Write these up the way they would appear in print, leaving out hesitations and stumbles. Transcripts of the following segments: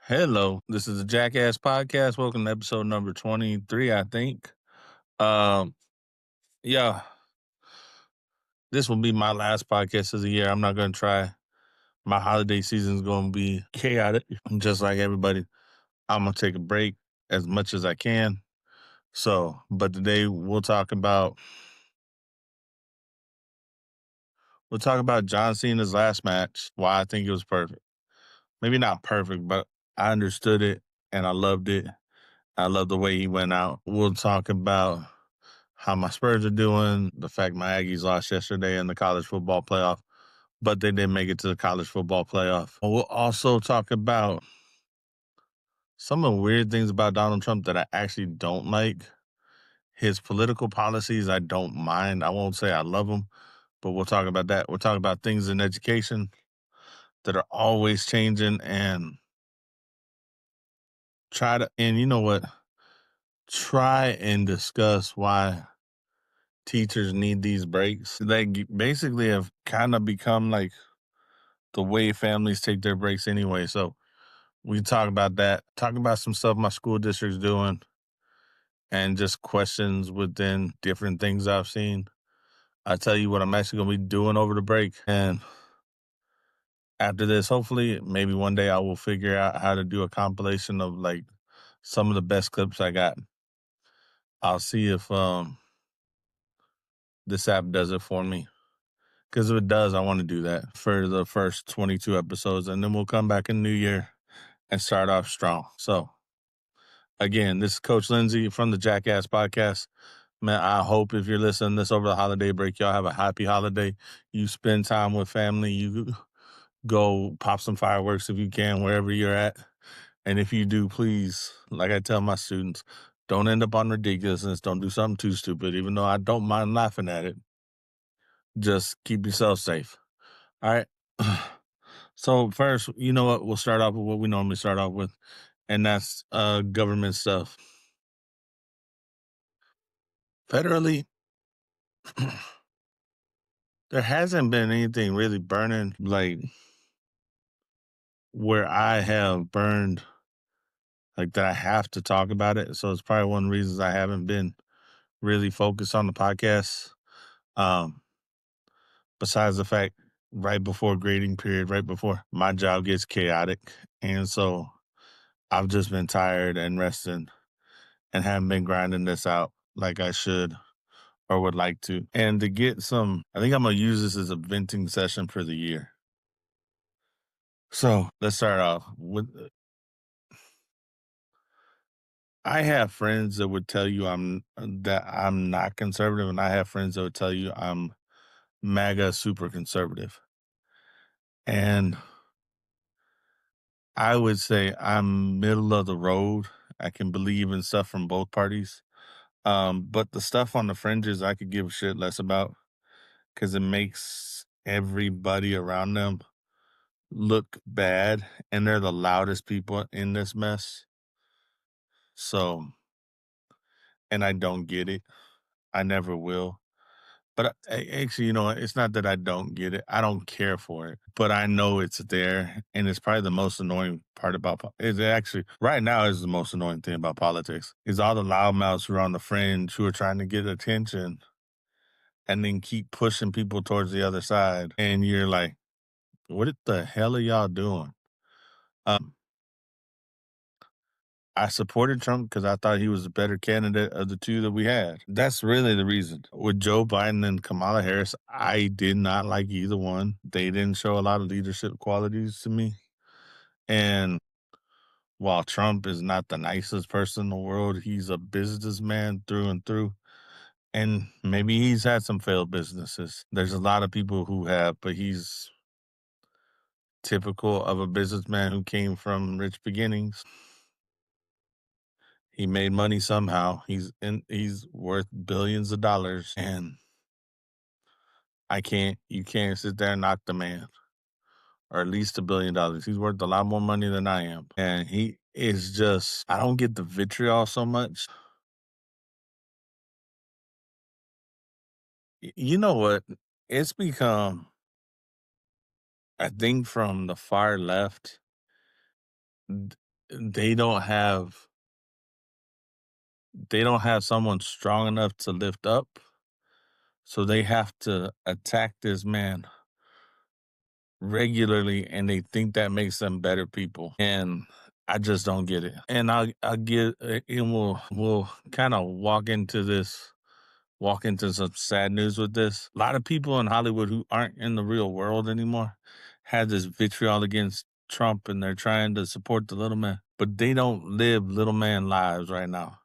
Hello, this is the Jackass Podcast. Welcome to episode number 23, I think. Um, yeah, this will be my last podcast of the year. I'm not going to try. My holiday season is going to be chaotic, just like everybody. I'm going to take a break as much as I can. But today we'll talk about John Cena's last match, why I think it was perfect. Maybe not perfect, but I understood it and I loved it. I love the way he went out. We'll talk about how my Spurs are doing, the fact my Aggies lost yesterday in the college football playoff, but they didn't make it to the college football playoff. We'll also talk about some of the weird things about Donald Trump that I actually don't like. His political policies, I don't mind. I won't say I love them, but we'll talk about that. We'll talk about things in education that are always changing and and you know what? Try and discuss why teachers need these breaks. They basically have kind of become like the way families take their breaks anyway. So we talk about that, talk about some stuff my school district's doing, and just questions within different things I've seen. I tell you what I'm actually going to be doing over the break. And after this, hopefully, maybe one day I will figure out how to do a compilation of like some of the best clips I got. I'll see if this app does it for me. Because if it does, I want to do that for the first 22 episodes. And then we'll come back in New Year and start off strong. So, again, this is Coach Lindsay from the Jackass Podcast. Man, I hope if you're listening to this over the holiday break, y'all have a happy holiday. You spend time with family. You go pop some fireworks if you can, wherever you're at. And if you do, please, like I tell my students, don't end up on ridiculousness. Don't do something too stupid, even though I don't mind laughing at it. Just keep yourself safe. All right. So first, you know what? We'll start off with what we normally start off with, and that's government stuff. Federally, there hasn't been anything really burning like where I have burned like that I have to talk about it. So it's probably one of the reasons I haven't been really focused on the podcast. Um, besides the fact right before grading period, right before my job gets chaotic. And so I've just been tired and resting and haven't been grinding this out like I should or would like to. And to get I think I'm going to use this as a venting session for the year. So let's start off with I have friends that would tell you that I'm not conservative, and I have friends that would tell you I'm MAGA super conservative. And I would say I'm middle of the road. I can believe in stuff from both parties. But the stuff on the fringes I could give a shit less about because it makes everybody around them look bad, and they're the loudest people in this mess. So, and I don't get it. I never will. But actually, you know what? It's not that I don't get it. I don't care for it. But I know it's there. And it's probably the most annoying part about it's actually right now is the most annoying thing about politics is all the loudmouths who are on the fringe who are trying to get attention and then keep pushing people towards the other side. And you're like, what the hell are y'all doing? I supported Trump because I thought he was a better candidate of the two that we had. That's really the reason. With Joe Biden and Kamala Harris, I did not like either one. They didn't show a lot of leadership qualities to me. And while Trump is not the nicest person in the world, he's a businessman through and through. And maybe he's had some failed businesses. There's a lot of people who have, but he's typical of a businessman who came from rich beginnings. He made money somehow. He's worth billions of dollars, and you can't sit there and knock the man, or at least $1 billion. He's worth a lot more money than I am. And he is just I don't get the vitriol so much. You know what? It's become I think from the far left, they don't have they don't have someone strong enough to lift up, so they have to attack this man regularly, and they think that makes them better people, and I just don't get it. And I'll get and we'll kinda walk into some sad news with this. A lot of people in Hollywood who aren't in the real world anymore have this vitriol against Trump, and they're trying to support the little man, but they don't live little man lives right now.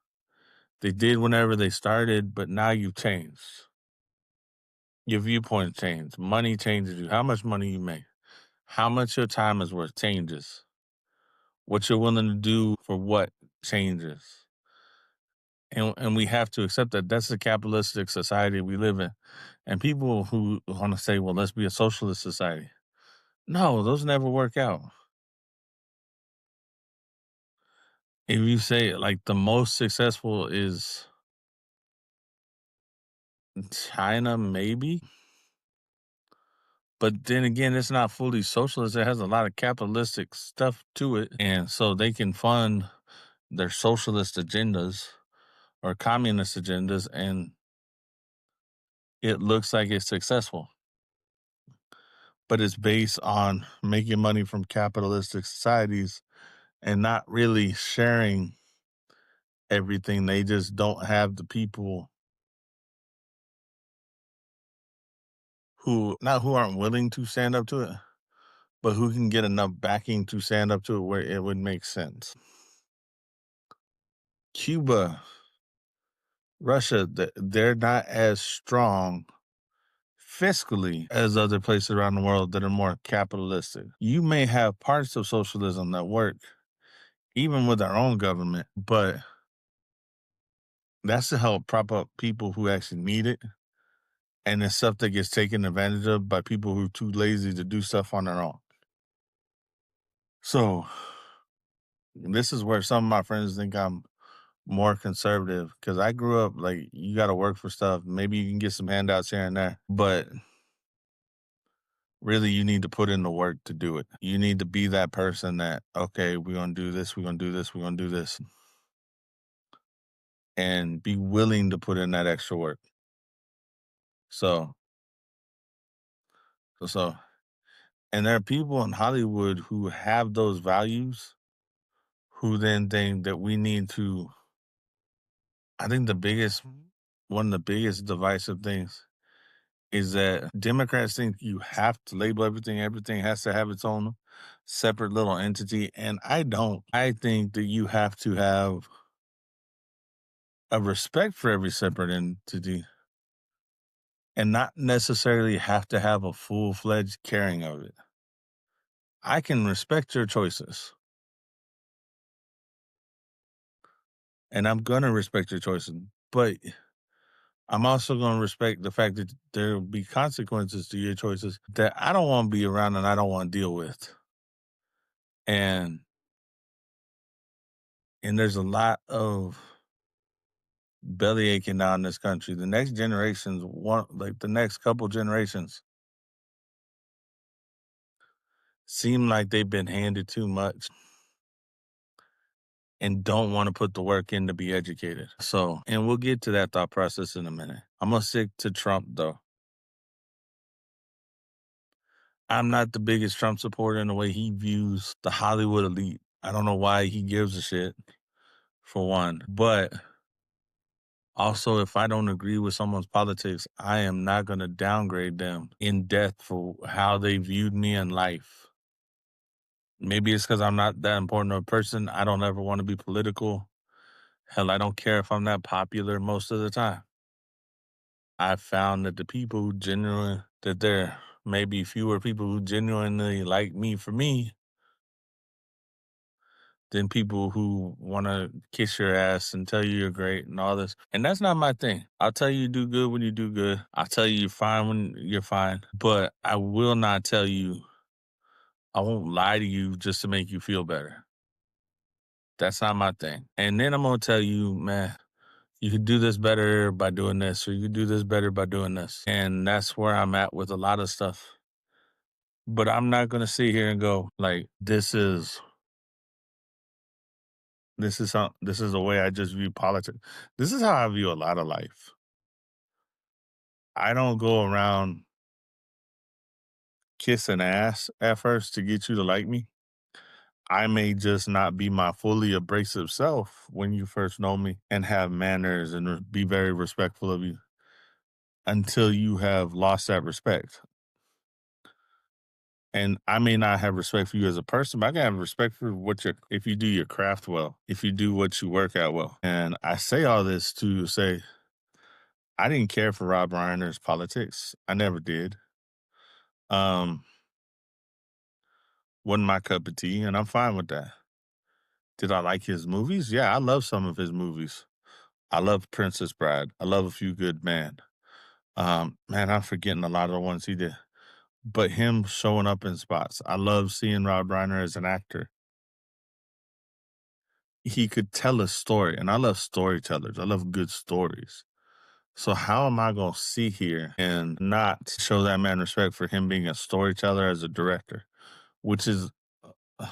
They did whenever they started, but now you've changed. Your viewpoint changed. Money changes you. How much money you make, how much your time is worth changes. What you're willing to do for what changes. And we have to accept that that's the capitalistic society we live in. And people who want to say, well, let's be a socialist society. No, those never work out. If you say like the most successful is China, maybe. But then again, it's not fully socialist. It has a lot of capitalistic stuff to it. And so they can fund their socialist agendas or communist agendas, and it looks like it's successful. But it's based on making money from capitalistic societies and not really sharing everything. They just don't have the people who not who aren't willing to stand up to it, but who can get enough backing to stand up to it where it would make sense. Cuba, Russia, they're not as strong fiscally as other places around the world that are more capitalistic. You may have parts of socialism that work, even with our own government, but that's to help prop up people who actually need it. And it's stuff that gets taken advantage of by people who are too lazy to do stuff on their own. So this is where some of my friends think I'm more conservative because I grew up like you got to work for stuff. Maybe you can get some handouts here and there, but really you need to put in the work to do it. You need to be that person that, okay, we're going to do this, we're going to do this, we're going to do this, and be willing to put in that extra work. So, so, and there are people in Hollywood who have those values who then think that we need to, I think one of the biggest divisive things is that Democrats think you have to label everything. Everything has to have its own separate little entity. And I don't. I think that you have to have a respect for every separate entity and not necessarily have to have a full-fledged caring of it. I can respect your choices. And I'm going to respect your choices. But I'm also going to respect the fact that there will be consequences to your choices that I don't want to be around and I don't want to deal with. And there's a lot of belly aching down in this country. The next generations want like the next couple generations seem like they've been handed too much and don't want to put the work in to be educated. So, and we'll get to that thought process in a minute. I'm going to stick to Trump though. I'm not the biggest Trump supporter in the way he views the Hollywood elite. I don't know why he gives a shit, for one. But also, if I don't agree with someone's politics, I am not going to downgrade them in death for how they viewed me in life. Maybe it's because I'm not that important of a person. I don't ever want to be political. Hell, I don't care if I'm not popular most of the time. I've found that there may be fewer people who genuinely like me for me than people who want to kiss your ass and tell you you're great and all this. And that's not my thing. I'll tell you do good when you do good. I'll tell you you're fine when you're fine. But I will not tell you, I won't lie to you just to make you feel better. That's not my thing. And then I'm going to tell you, man, you could do this better by doing this, or you could do this better by doing this. And that's where I'm at with a lot of stuff. But I'm not going to sit here and go, like, this is this is the way I just view politics. This is how I view a lot of life. I don't go around kissing ass at first to get you to like me. I may just not be my fully abrasive self when you first know me and have manners and be very respectful of you until you have lost that respect. And I may not have respect for you as a person, but I can have respect for what you if you do your craft well, if you do what you work at well. And I say all this to say I didn't care for Rob Reiner's politics. I never did. Um, wasn't my cup of tea, and I'm fine with that. Did I like his movies? Yeah, I love some of his movies. I love Princess Bride. I love A Few Good Men. Man, I'm forgetting a lot of the ones he did. But him showing up in spots. I love seeing Rob Reiner as an actor. He could tell a story, and I love storytellers. I love good stories. So how am I gonna sit here and not show that man respect for him being a storyteller as a director, which is, uh,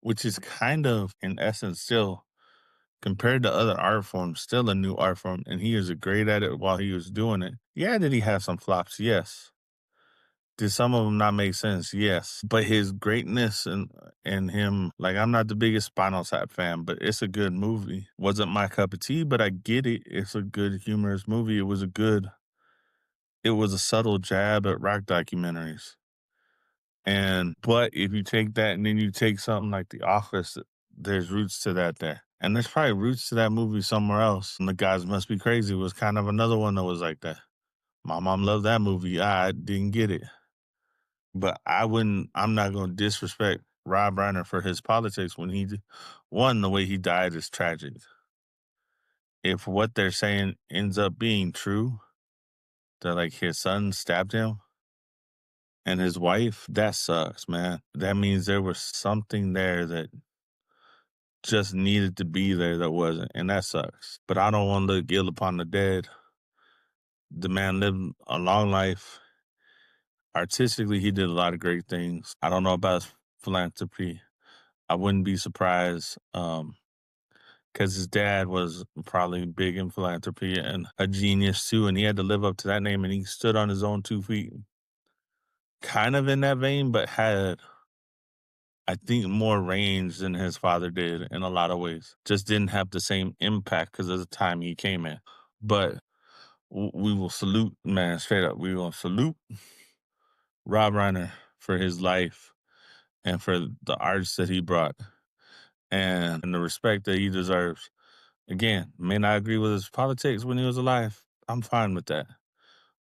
which is kind of in essence still compared to other art forms, still a new art form, and he was great at it while he was doing it. Yeah, did he have some flops? Yes. Did some of them not make sense? Yes. But his greatness and him, like I'm not the biggest Spinal Tap fan, but it's a good movie. Wasn't my cup of tea, but I get it. It's a good humorous movie. It was a subtle jab at rock documentaries. And but if you take that and then you take something like The Office, there's roots to that there. And there's probably roots to that movie somewhere else. And The Guys Must Be Crazy was kind of another one that was like that. My mom loved that movie. I didn't get it. But I'm not gonna disrespect Rob Reiner for his politics when one, the way he died is tragic. If what they're saying ends up being true, that like his son stabbed him and his wife, that sucks, man. That means there was something there that just needed to be there that wasn't, and that sucks. But I don't want to look ill upon the dead. The man lived a long life. Artistically, he did a lot of great things. I don't know about his philanthropy. I wouldn't be surprised because his dad was probably big in philanthropy and a genius too, and he had to live up to that name, and he stood on his own 2 feet. Kind of in that vein, but had, I think, more range than his father did in a lot of ways. Just didn't have the same impact because of the time he came in. But we will salute, man, straight up. We will salute Rob Reiner for his life and for the arts that he brought and the respect that he deserves. Again, may not agree with his politics when he was alive. I'm fine with that.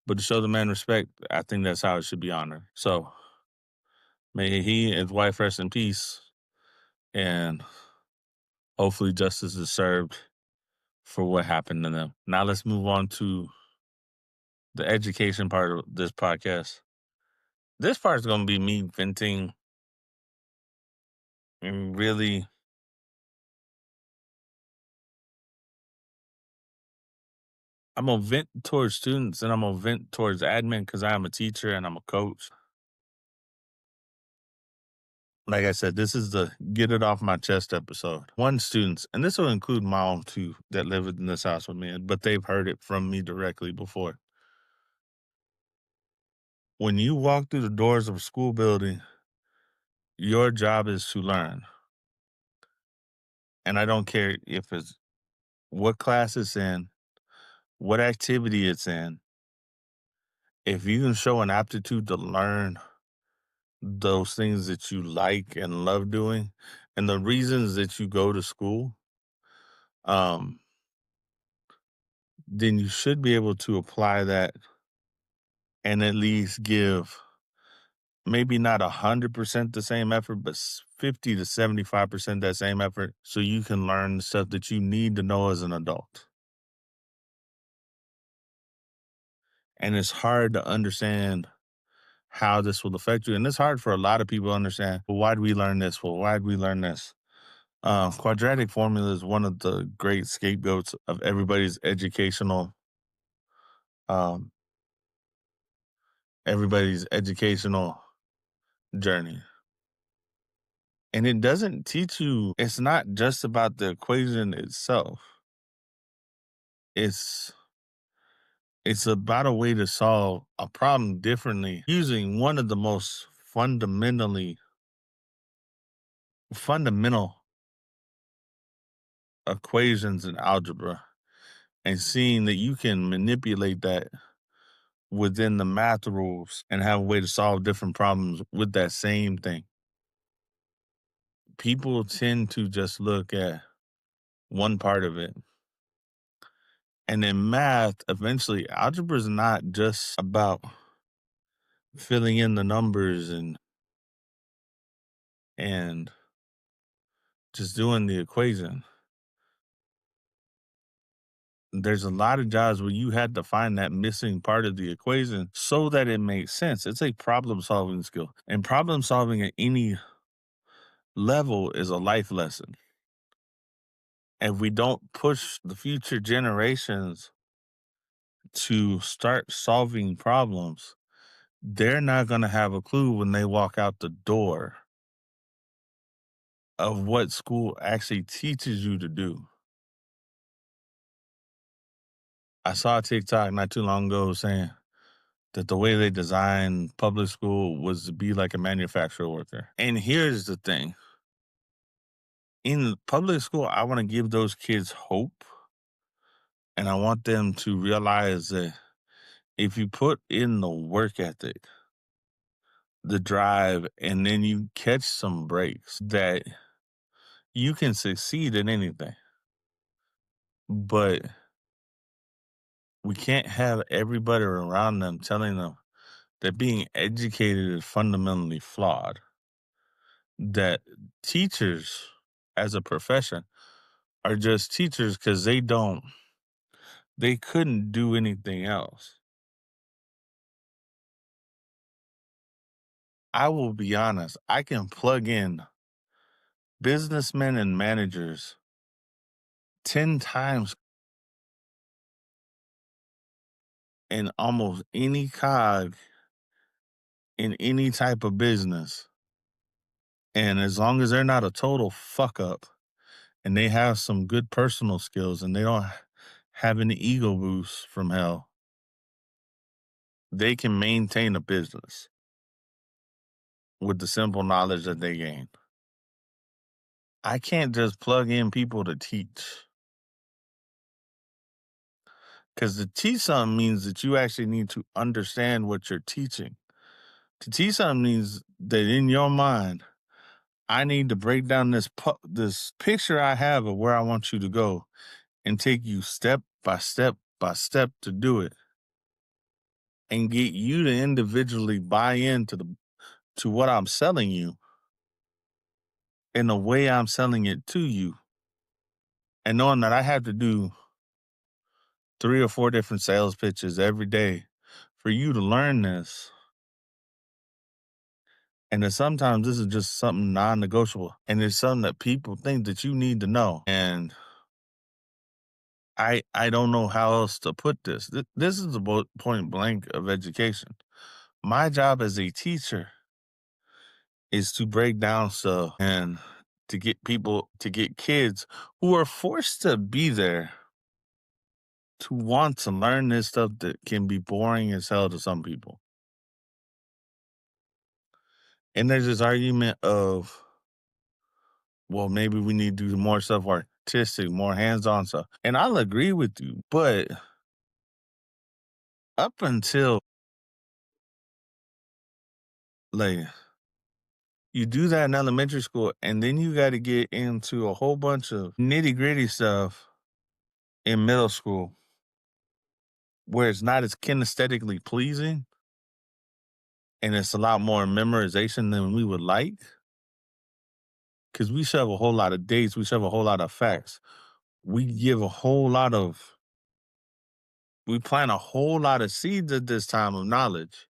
But to show the man respect, I think that's how it should be honored. So may he and his wife rest in peace, and hopefully justice is served for what happened to them. Now let's move on to the education part of this podcast. This part is going to be me venting and really I'm gonna vent towards students and I'm gonna vent towards admin because I'm a teacher and I'm a coach. Like I said, this is the get it off my chest episode. One students, and this will include mom too, that live in this house with me, but they've heard it from me directly before. When you walk through the doors of a school building, your job is to learn. And I don't care if it's what class it's in, what activity it's in. If you can show an aptitude to learn those things that you like and love doing and the reasons that you go to school, um, then you should be able to apply that and at least give maybe not 100% the same effort, but 50 to 75% that same effort so you can learn the stuff that you need to know as an adult. And it's hard to understand how this will affect you. And it's hard for a lot of people to understand, well, why do we learn this? Well, why do we learn this? Quadratic formula is one of the great scapegoats of um, everybody's educational journey. And it doesn't teach you, it's not just about the equation itself. It's it's about a way to solve a problem differently using one of the most fundamental equations in algebra, and seeing that you can manipulate that within the math rules and have a way to solve different problems with that same thing. People tend to just look at one part of it. And in math, eventually, algebra is not just about filling in the numbers and just doing the equation. There's a lot of jobs where you had to find that missing part of the equation so that it makes sense. It's a problem solving skill. And problem solving at any level is a life lesson. If we don't push the future generations to start solving problems, they're not going to have a clue when they walk out the door of what school actually teaches you to do. I saw a TikTok not too long ago saying that the way they designed public school was to be like a manufacturer worker. And here's the thing. In public school, I want to give those kids hope, and I want them to realize that if you put in the work ethic, the drive, and then you catch some breaks, that you can succeed in anything. But we can't have everybody around them telling them that being educated is fundamentally flawed. That teachers as a profession are just teachers because they couldn't do anything else. I will be honest, I can plug in businessmen and managers 10 times in almost any cog in any type of business. And as long as they're not a total fuck up and they have some good personal skills and they don't have any ego boosts from hell, they can maintain a business with the simple knowledge that they gain. I can't just plug in people to teach. Because to teach something means that you actually need to understand what you're teaching. To teach something means that in your mind, I need to break down this picture I have of where I want you to go and take you step by step by step to do it and get you to individually buy into to what I'm selling you in the way I'm selling it to you. And knowing that I have to do 3 or 4 different sales pitches every day for you to learn this. And that sometimes this is just something non-negotiable. And it's something that people think that you need to know. And I don't know how else to put this. This is the point blank of education. My job as a teacher is to break down stuff and to get kids who are forced to be there to want to learn this stuff that can be boring as hell to some people. And there's this argument of, well, maybe we need to do more stuff artistic, more hands-on stuff. And I'll agree with you, but up until like you do that in elementary school, and then you got to get into a whole bunch of nitty-gritty stuff in middle school where it's not as kinesthetically pleasing and it's a lot more memorization than we would like. Because we shove a whole lot of dates, we shove a whole lot of facts. We give a whole lot of, we plant a whole lot of seeds at this time of knowledge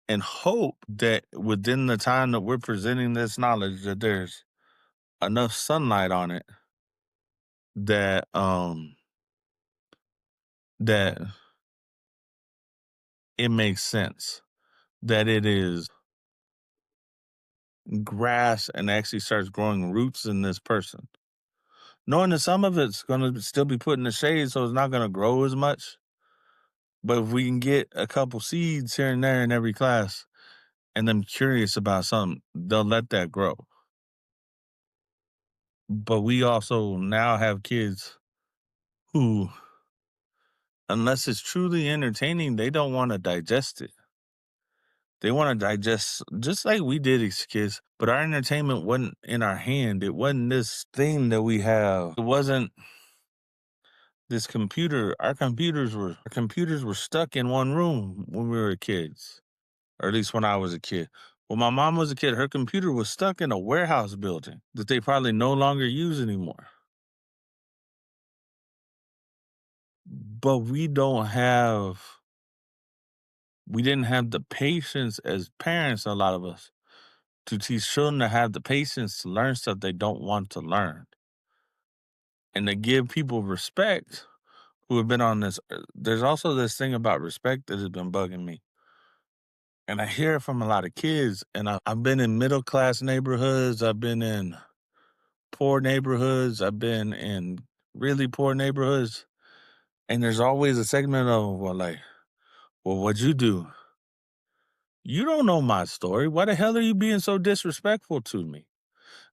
and hope that within the time that we're presenting this knowledge that there's enough sunlight on it that that it makes sense, that it is grass and actually starts growing roots in this person. Knowing that some of it's gonna still be put in the shade, so it's not gonna grow as much. But if we can get a couple seeds here and there in every class and them curious about something, they'll let that grow. But we also now have kids who, unless it's truly entertaining, they don't want to digest it. They want to digest just like we did as kids, but our entertainment wasn't in our hand. It wasn't this thing that we have. It wasn't this computer. Our computers were stuck in one room when we were kids, or at least when I was a kid. When my mom was a kid, her computer was stuck in a warehouse building that they probably no longer use anymore. But we didn't have the patience as parents, a lot of us, to teach children to have the patience to learn stuff they don't want to learn and to give people respect who have been on this. There's also this thing about respect that has been bugging me. And I hear it from a lot of kids. And I've been in middle class neighborhoods, I've been in poor neighborhoods, I've been in really poor neighborhoods. And there's always a segment of, well, like, well, what'd you do? You don't know my story. Why the hell are you being so disrespectful to me?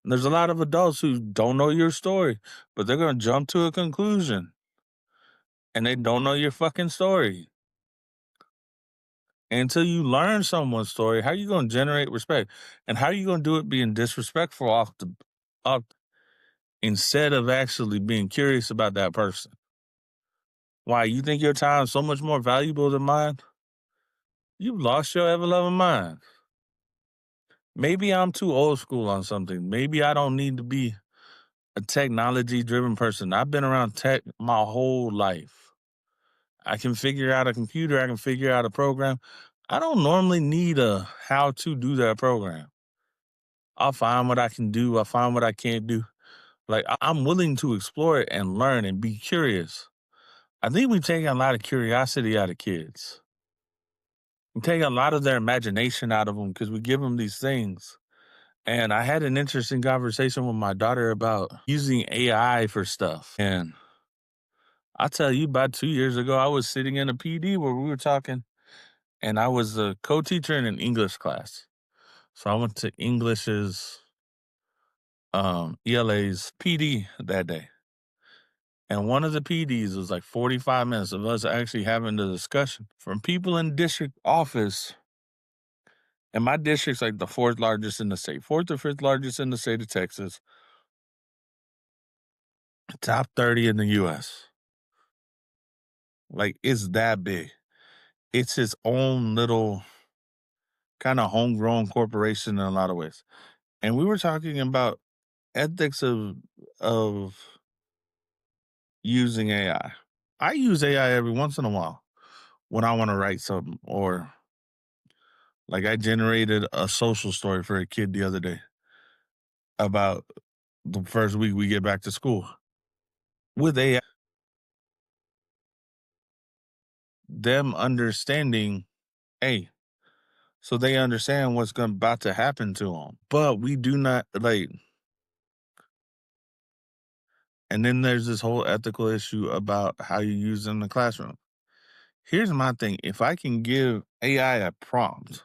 And there's a lot of adults who don't know your story, but they're going to jump to a conclusion and they don't know your fucking story. And until you learn someone's story, how are you going to generate respect? And how are you going to do it being disrespectful off instead of actually being curious about that person? Why, you think your time is so much more valuable than mine? You've lost your ever loving mind. Maybe I'm too old school on something. Maybe I don't need to be a technology driven person. I've been around tech my whole life. I can figure out a computer, I can figure out a program. I don't normally need a how to do that program. I'll find what I can do, I'll find what I can't do. Like, I'm willing to explore it and learn and be curious. I think we've taken a lot of curiosity out of kids. We take a lot of their imagination out of them because we give them these things. And I had an interesting conversation with my daughter about using AI for stuff. And I tell you, about 2 years ago, I was sitting in a PD where we were talking, and I was a co-teacher in an English class. So I went to English's ELA's PD that day. And one of the PDs was like 45 minutes of us actually having the discussion from people in district office. And my district's like the fourth largest in the state, fourth or fifth largest in the state of Texas, top 30 in the US. Like, it's that big. It's its own little kind of homegrown corporation in a lot of ways. And we were talking about ethics of using AI. I use AI every once in a while when I want to write something, or like I generated a social story for a kid the other day about the first week we get back to school with AI, them understanding, hey, so they understand what's about to happen to them. But we do not like, and then there's this whole ethical issue about how you use it in the classroom. Here's my thing. If I can give AI a prompt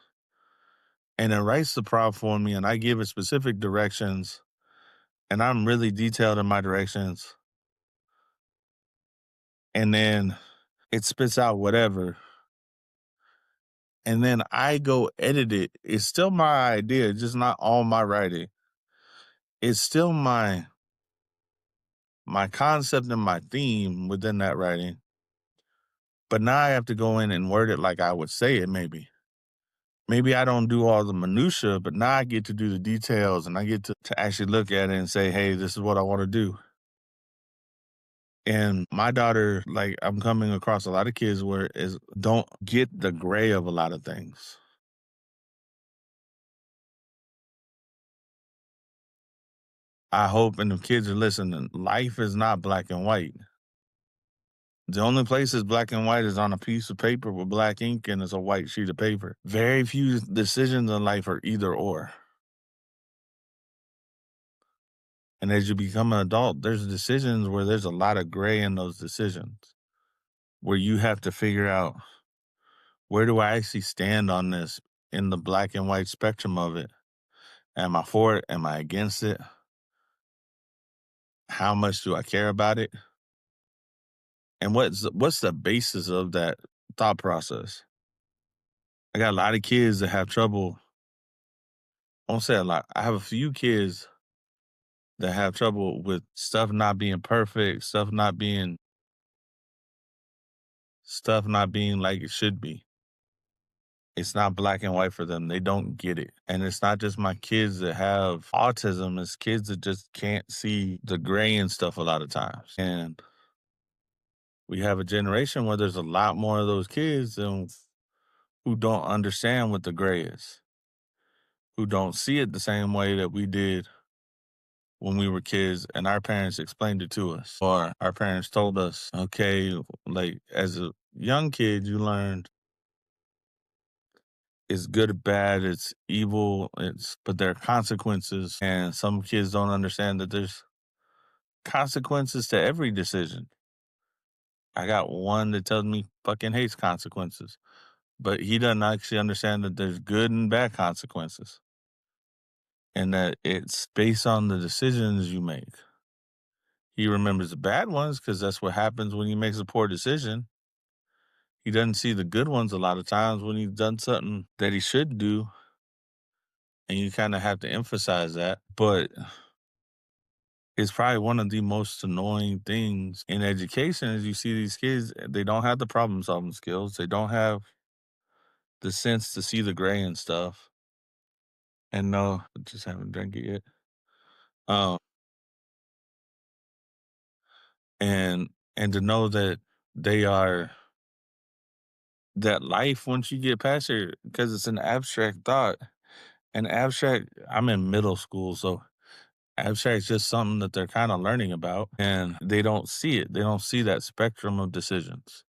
and it writes the prompt for me and I give it specific directions and I'm really detailed in my directions, and then it spits out whatever, and then I go edit it, it's still my idea, just not all my writing. It's still my concept and my theme within that writing. But now I have to go in and word it like I would say it maybe. Maybe I don't do all the minutia, but now I get to do the details and I get to actually look at it and say, hey, this is what I want to do. And my daughter, like, I'm coming across a lot of kids where is don't get the gray of a lot of things. I hope, and the kids are listening, life is not black and white. The only place it's black and white is on a piece of paper with black ink and it's a white sheet of paper. Very few decisions in life are either or. And as you become an adult, there's decisions where there's a lot of gray in those decisions, where you have to figure out, where do I actually stand on this in the black and white spectrum of it? Am I for it? Am I against it? How much do I care about it? And what's the basis of that thought process? I got a lot of kids that have trouble. I won't say a lot. I have a few kids that have trouble with stuff not being perfect, stuff not being like it should be. It's not black and white for them. They don't get it. And it's not just my kids that have autism, it's kids that just can't see the gray and stuff a lot of times. And we have a generation where there's a lot more of those kids who don't understand what the gray is, who don't see it the same way that we did when we were kids and our parents explained it to us, or our parents told us, okay, like as a young kid, you learned it's good or bad, it's evil, but there are consequences. And some kids don't understand that there's consequences to every decision. I got one that tells me fucking hates consequences, but he doesn't actually understand that there's good and bad consequences and that it's based on the decisions you make. He remembers the bad ones because that's what happens when he makes a poor decision. He doesn't see the good ones a lot of times when he's done something that he should do, and you kind of have to emphasize that. But it's probably one of the most annoying things in education is you see these kids, they don't have the problem solving skills. They don't have the sense to see the gray and stuff. And no, I just haven't drank it yet. Um, and to know that they are that life once you get past it, because it's an abstract thought. And abstract, I'm in middle school, so abstract is just something that they're kind of learning about, and they don't see it. They don't see that spectrum of decisions,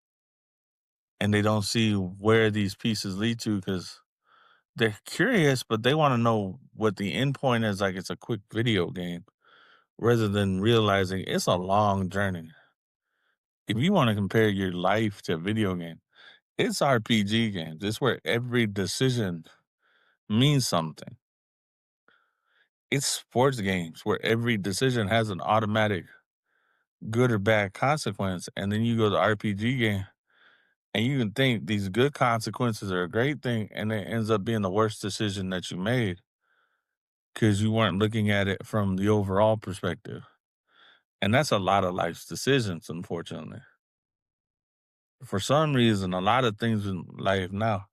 and they don't see where these pieces lead to because they're curious, but they want to know what the end point is. Like it's a quick video game, rather than realizing it's a long journey. If you want to compare your life to a video game, it's RPG games. It's where every decision means something. It's sports games where every decision has an automatic good or bad consequence. And then you go to RPG game and you can think these good consequences are a great thing, and it ends up being the worst decision that you made because you weren't looking at it from the overall perspective. And that's a lot of life's decisions, unfortunately. For some reason, a lot of things in life now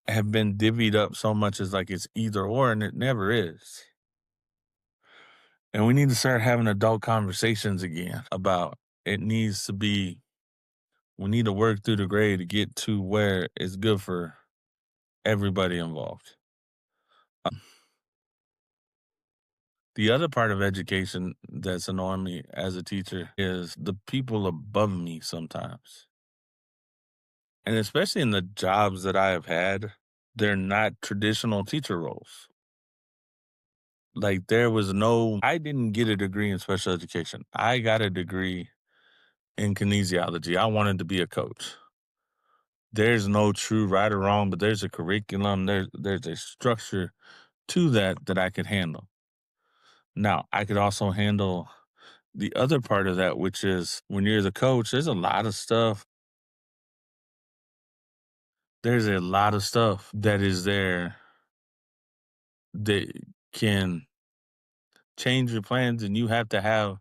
have been divvied up so much as like it's either or, and it never is. And we need to start having adult conversations again about it needs to be, we need to work through the gray to get to where it's good for everybody involved. The other part of education that's annoying me as a teacher is the people above me sometimes. And especially in the jobs that I have had, they're not traditional teacher roles. Like I didn't get a degree in special education. I got a degree in kinesiology. I wanted to be a coach. There's no true right or wrong, but there's a curriculum, there's a structure to that I could handle. Now, I could also handle the other part of that, which is when you're the coach, there's a lot of stuff. There's a lot of stuff that is there that can change your plans, and you have to have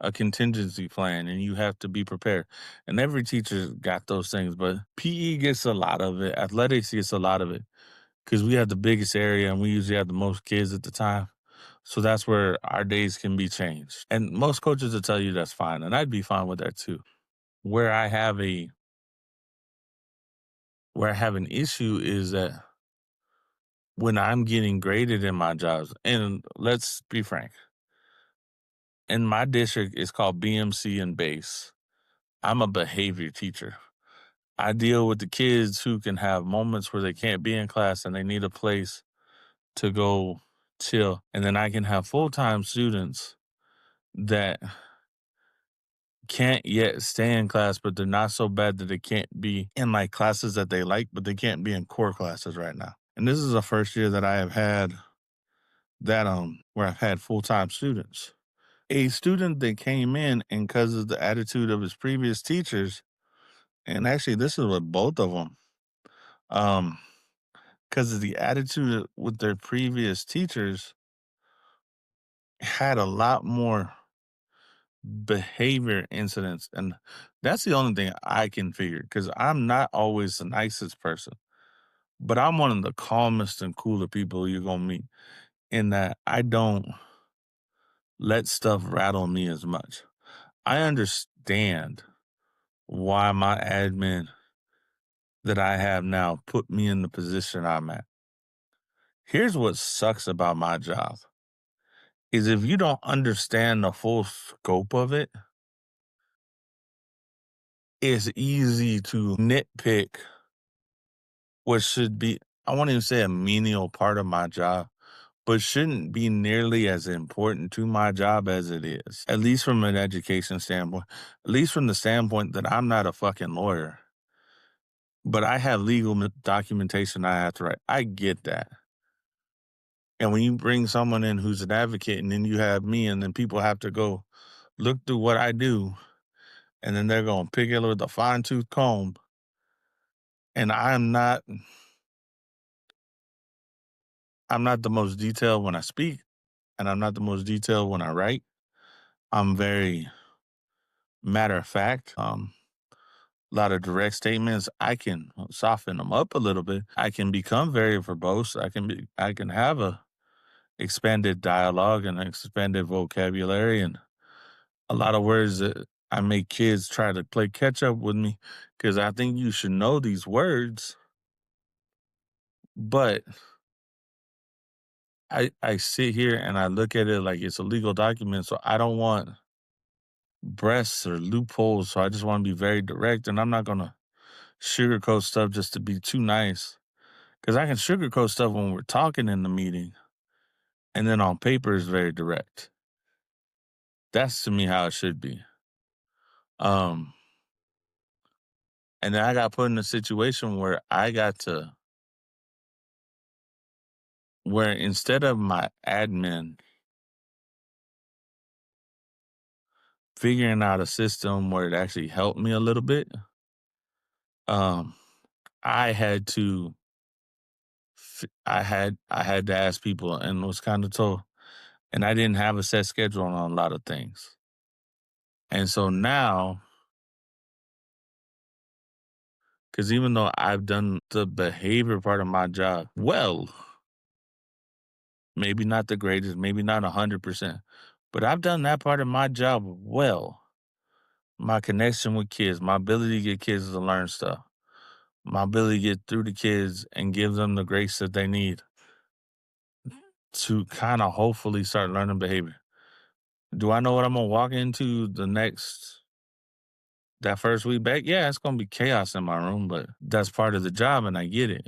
a contingency plan and you have to be prepared. And every teacher's got those things, but PE gets a lot of it, athletics gets a lot of it because we have the biggest area and we usually have the most kids at the time. So that's where our days can be changed. And most coaches will tell you that's fine. And I'd be fine with that too. Where I have an issue is that when I'm getting graded in my jobs, and let's be frank, in my district, it's called BMC and base. I'm a behavior teacher. I deal with the kids who can have moments where they can't be in class and they need a place to go chill. And then I can have full-time students that can't yet stay in class, but they're not so bad that they can't be in like classes that they like, but they can't be in core classes right now. And this is the first year that I have had that where I've had full-time students. A student that came in and because of the attitude of his previous teachers, and actually this is with both of them, because of the attitude with their previous teachers, had a lot more behavior incidents. And that's the only thing I can figure because I'm not always the nicest person, but I'm one of the calmest and cooler people you're going to meet in that I don't let stuff rattle me as much. I understand why my admin that I have now put me in the position I'm at. Here's what sucks about my job is if you don't understand the full scope of it, it's easy to nitpick what should be, I won't even say a menial part of my job, but shouldn't be nearly as important to my job as it is, at least from an education standpoint, at least from the standpoint that I'm not a fucking lawyer, but I have legal documentation I have to write. I get that. And when you bring someone in who's an advocate and then you have me and then people have to go look through what I do and then they're going to pick it with a fine tooth comb. And I'm not the most detailed when I speak and I'm not the most detailed when I write. I'm very matter of fact. A lot of direct statements. I can soften them up a little bit. I can become very verbose. I can have a expanded dialogue and expanded vocabulary and a lot of words that I make kids try to play catch up with me because I think you should know these words. But I sit here and I look at it like it's a legal document, so I don't want breasts or loopholes. So I just want to be very direct, and I'm not gonna sugarcoat stuff just to be too nice. Because I can sugarcoat stuff when we're talking in the meeting, and then on paper is very direct. That's to me how it should be. And then I got put in a situation where where instead of my admin figuring out a system where it actually helped me a little bit, um, I had to I had to ask people and was kind of told, and I didn't have a set schedule on a lot of things. And so now, because even though I've done the behavior part of my job well, maybe not the greatest, maybe not 100%, but I've done that part of my job well. My connection with kids, my ability to get kids to learn stuff, my ability to get through the kids and give them the grace that they need to kind of hopefully start learning behavior. Do I know what I'm gonna walk into that first week back? Yeah, it's gonna be chaos in my room, but that's part of the job and I get it.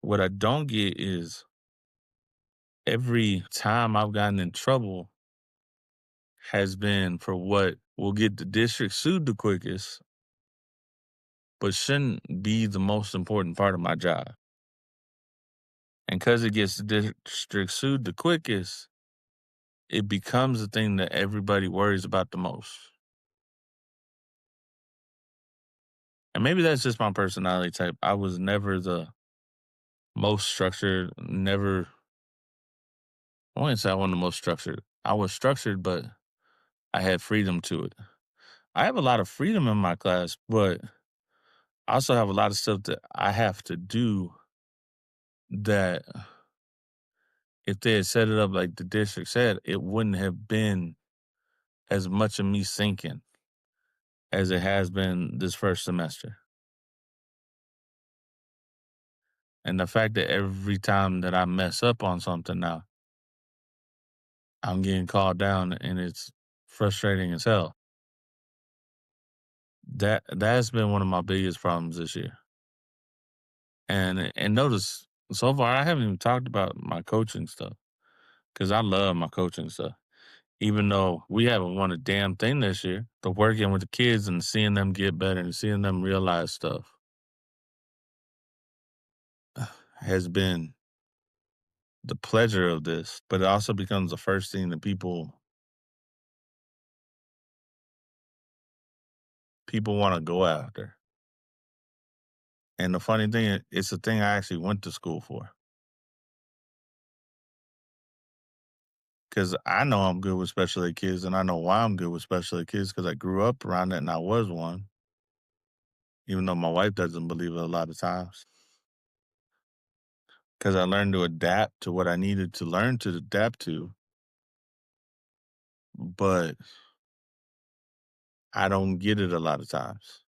What I don't get is every time I've gotten in trouble has been for what will get the district sued the quickest, but shouldn't be the most important part of my job. And because it gets the district sued the quickest, it becomes the thing that everybody worries about the most. And maybe that's just my personality type. I was never the most structured, never, I wouldn't say I wasn't the most structured. I was structured, but I had freedom to it. I have a lot of freedom in my class, but I also have a lot of stuff that I have to do that if they had set it up like the district said, it wouldn't have been as much of me sinking as it has been this first semester. And the fact that every time that I mess up on something now, I'm getting called down and it's frustrating as hell. That's been one of my biggest problems this year. And notice so far I haven't even talked about my coaching stuff because I love my coaching stuff. even though we haven't won a damn thing this year, the working with the kids and seeing them get better and seeing them realize stuff has been the pleasure of this, but it also becomes the first thing that people want to go after. And the funny thing, it's a thing I actually went to school for. Because I know I'm good with special ed kids, and I know why I'm good with special ed kids because I grew up around that and I was one, even though my wife doesn't believe it a lot of times. Because I learned to adapt to what I needed to learn to adapt to, but I don't get it a lot of times.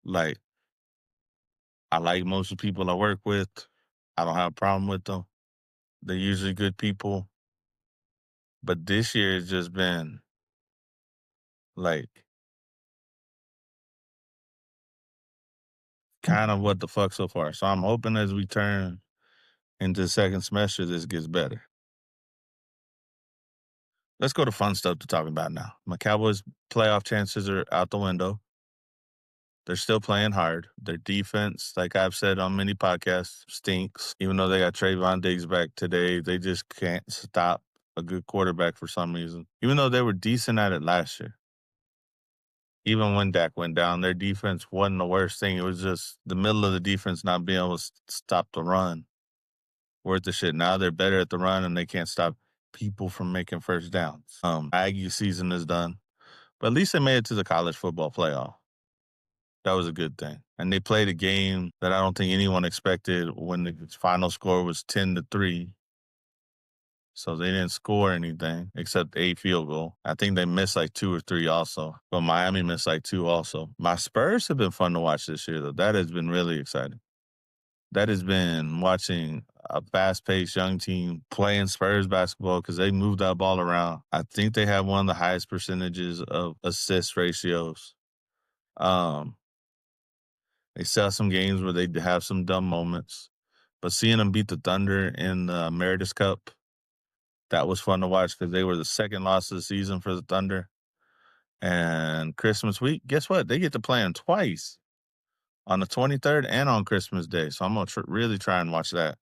Like, I like most of the people I work with. I don't have a problem with them. They're usually good people. But this year has just been like kind of what the fuck so far. So I'm hoping as we turn into the second semester, this gets better. Let's go to fun stuff to talk about now. My Cowboys playoff chances are out the window. They're still playing hard. Their defense, like I've said on many podcasts, stinks. Even though they got Trayvon Diggs back today, they just can't stop a good quarterback for some reason. Even though they were decent at it last year. Even when Dak went down, their defense wasn't the worst thing. It was just the middle of the defense not being able to stop the run. Worth the shit. Now they're better at the run and they can't stop people from making first downs. Aggie season is done. But at least they made it to the college football playoff. That was a good thing. And they played a game that I don't think anyone expected when the final score was 10-3. So they didn't score anything except a field goal. I think they missed like 2 or 3 also. But Miami missed like 2 also. My Spurs have been fun to watch this year, though. That has been really exciting. That has been watching a fast-paced young team playing Spurs basketball because they moved that ball around. I think they have one of the highest percentages of assist ratios. They sell some games where they have some dumb moments. But seeing them beat the Thunder in the Meredith Cup, that was fun to watch because they were the second loss of the season for the Thunder. And Christmas week, guess what? They get to play them twice on the 23rd and on Christmas Day. So I'm going to really try and watch that.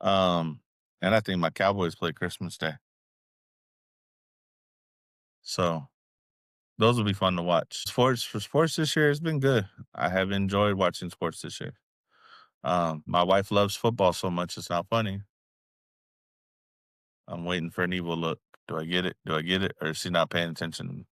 And I think my Cowboys play Christmas Day. So those will be fun to watch. Sports this year has been good. I have enjoyed watching sports this year. My wife loves football so much, it's not funny. I'm waiting for an evil look. Do I get it? Do I get it? Or is she not paying attention?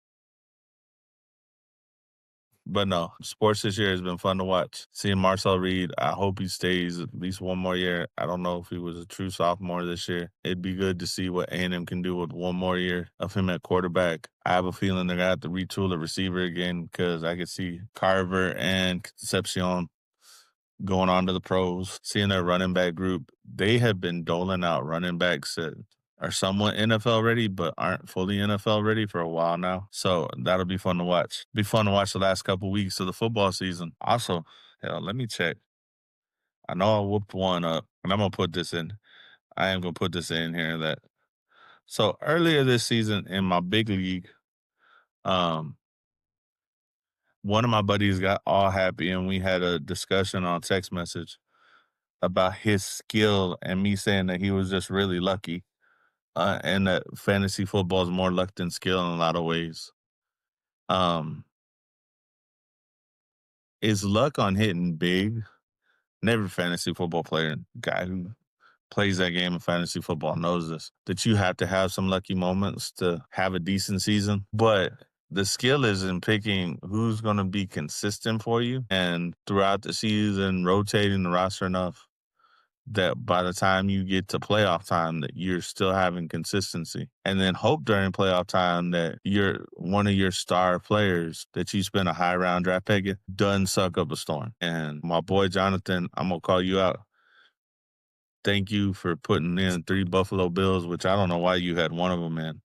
But no, sports this year has been fun to watch. Seeing Marcel Reed, I hope he stays at least one more year. I don't know if he was a true sophomore this year. It'd be good to see what A&M can do with one more year of him at quarterback. I have a feeling they're going to have to retool the receiver again because I could see Carver and Concepcion going on to the pros, seeing their running back group. They have been doling out running backs that are somewhat NFL ready, but aren't fully NFL ready for a while now. So that'll be fun to watch. Be fun to watch the last couple weeks of the football season. Also, hell, let me check. I know I whooped one up, and I'm gonna put this in. I am gonna put this in here that. So earlier this season in my big league, one of my buddies got all happy, and we had a discussion on text message about his skill and me saying that he was just really lucky. And that fantasy football is more luck than skill in a lot of ways. Is luck on hitting big? Never fantasy football player, guy who plays that game of fantasy football knows this, that you have to have some lucky moments to have a decent season. But the skill is in picking who's going to be consistent for you and throughout the season, rotating the roster enough that by the time you get to playoff time that you're still having consistency, and then hope during playoff time that you're one of your star players that you spent a high round draft pick doesn't suck up a storm. And my boy Jonathan, I'm gonna call you out. Thank you for putting in 3 Buffalo Bills, which I don't know why you had one of them in.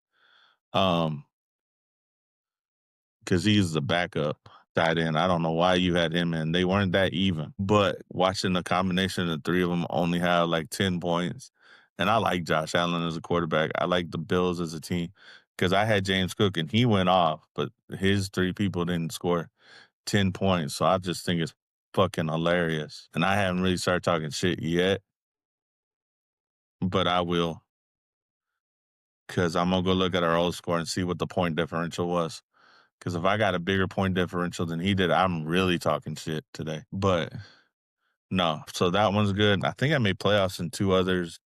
Because he's the backup tight end. I don't know why you had him in. They weren't that even. But watching the combination of the 3 of them only have like 10 points And I like Josh Allen as a quarterback. I like the Bills as a team because I had James Cook and he went off, but his three people didn't score 10 points. So I just think it's fucking hilarious. And I haven't really started talking shit yet, but I will because I'm going to go look at our old score and see what the point differential was. Because if I got a bigger point differential than he did, I'm really talking shit today. But no, so that one's good. I think I made playoffs in two others.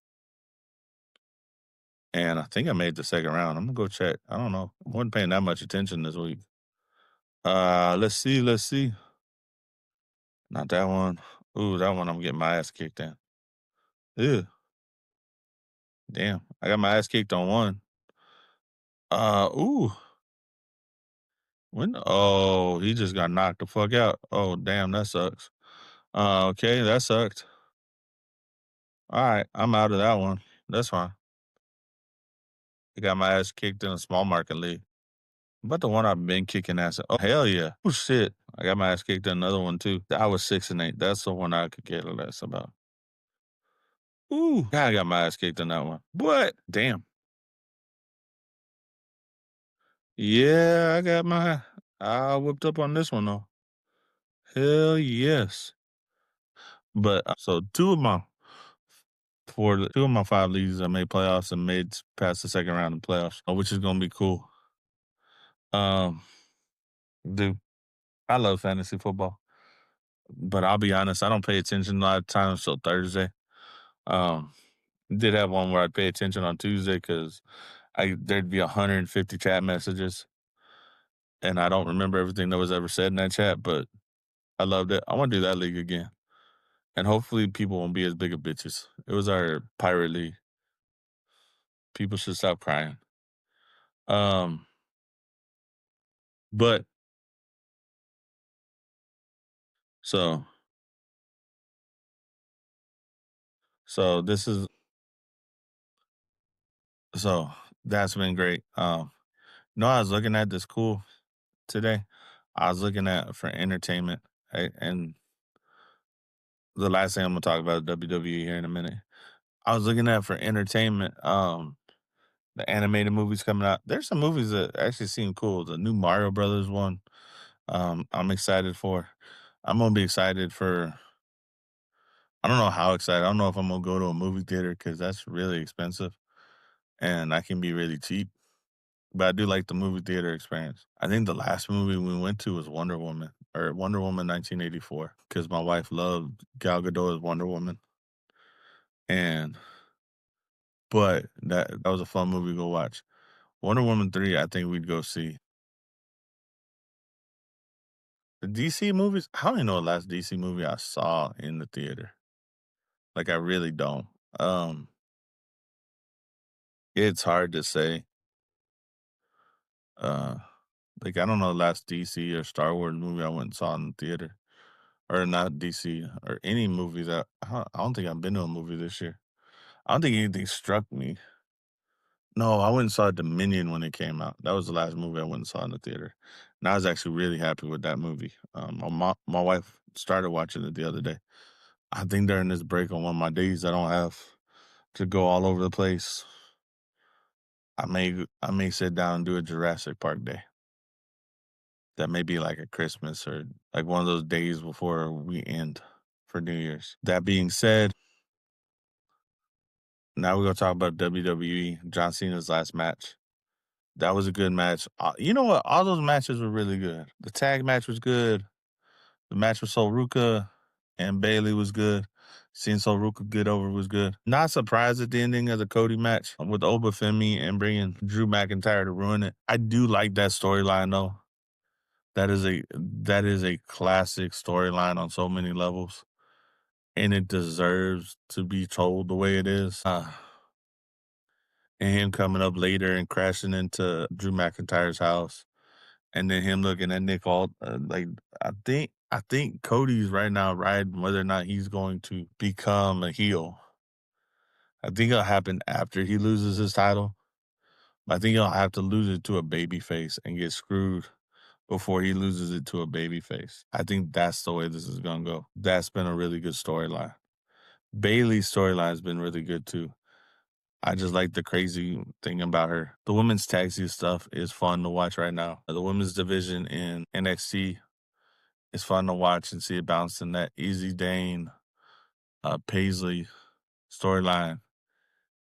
And I think I made the second round. I'm gonna go check. I don't know. I wasn't paying that much attention this week. Let's see. Let's see. Not that one. Ooh, that one I'm getting my ass kicked in. Ew. Damn. I got my ass kicked on one. Ooh. When oh, he just got knocked the fuck out. Oh, damn, that sucks. Okay, that sucked. All right, I'm out of that one. That's fine. I got my ass kicked in a small market league. But the one I've been kicking ass at. Oh, hell yeah. Oh, shit. I got my ass kicked in another one, too. I was 6-8. That's the one I could care less about. Ooh, I got my ass kicked in that one. What? Damn. Yeah, I whipped up on this one, though. Hell yes. But so two of my five leagues, I made playoffs and made past the second round of playoffs, which is gonna be cool. Um, dude, I love fantasy football, but I'll be honest, I don't pay attention a lot of times till Thursday. Um, did have one where I'd pay attention on Tuesday because there'd be 150 chat messages, and I don't remember everything that was ever said in that chat, but I loved it. I want to do that league again, and hopefully people won't be as big of bitches. It was our pirate league. People should stop crying. Um, but so this is so that's been great. No, I was looking at this cool today. I was looking at for entertainment, and the last thing I'm gonna talk about is WWE here in a minute. I was looking at for entertainment. The animated movies coming out. There's some movies that actually seem cool. The new Mario Brothers one. I'm excited for. I'm gonna be excited for. I don't know how excited. I don't know if I'm gonna go to a movie theater because that's really expensive, and I can be really cheap. But I do like the movie theater experience. I think the last movie we went to was Wonder Woman or Wonder Woman 1984 because my wife loved Gal Gadot as Wonder Woman, and but that was a fun movie to go watch. Wonder Woman 3, I think we'd go see. The DC movies, I don't even know the last DC movie I saw in the theater. Like I really don't. Um, it's hard to say. Uh, like I don't know the last DC or Star Wars movie I went and saw in the theater. Or not DC or any movie that I don't think I've been to a movie this year. I don't think anything struck me. No, I went and saw Dominion when it came out. That was the last movie I went and saw in the theater. And I was actually really happy with that movie. My wife started watching it the other day. I think during this break on one of my days I don't have to go all over the place. I may sit down and do a Jurassic Park day. That may be like a Christmas or like one of those days before we end for New Year's. That being said, now we're gonna talk about WWE. John Cena's last match. That was a good match. You know what? All those matches were really good. The tag match was good. The match with Ruka and Bailey was good. Seeing Ruka get over was good. Not surprised at the ending of the Cody match with Obafemi and bringing Drew McIntyre to ruin it. I do like that storyline though. That is a classic storyline on so many levels, and it deserves to be told the way it is. And him coming up later and crashing into Drew McIntyre's house, and then him looking at Nick Alt. Like I think Cody's right now riding whether or not he's going to become a heel. I think it'll happen after he loses his title. I think he'll have to lose it to a baby face and get screwed before he loses it to a baby face. I think that's the way this is gonna go. That's been a really good storyline. Bailey's storyline has been really good too. I just like the crazy thing about her. The women's tag team stuff is fun to watch right now. The women's division in NXT is fun to watch and see it bouncing. That Easy Dane, Paisley storyline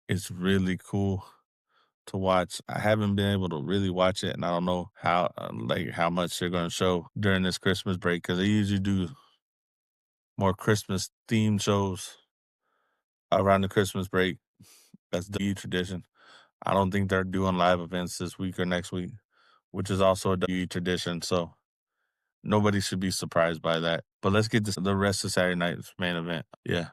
is really cool to watch. I haven't been able to really watch it, and I don't know how much they're going to show during this Christmas break because they usually do more Christmas themed shows around the Christmas break. That's the tradition. I don't think they're doing live events this week or next week, which is also a tradition. So nobody should be surprised by that. But let's get the rest of Saturday night's main event. Yeah.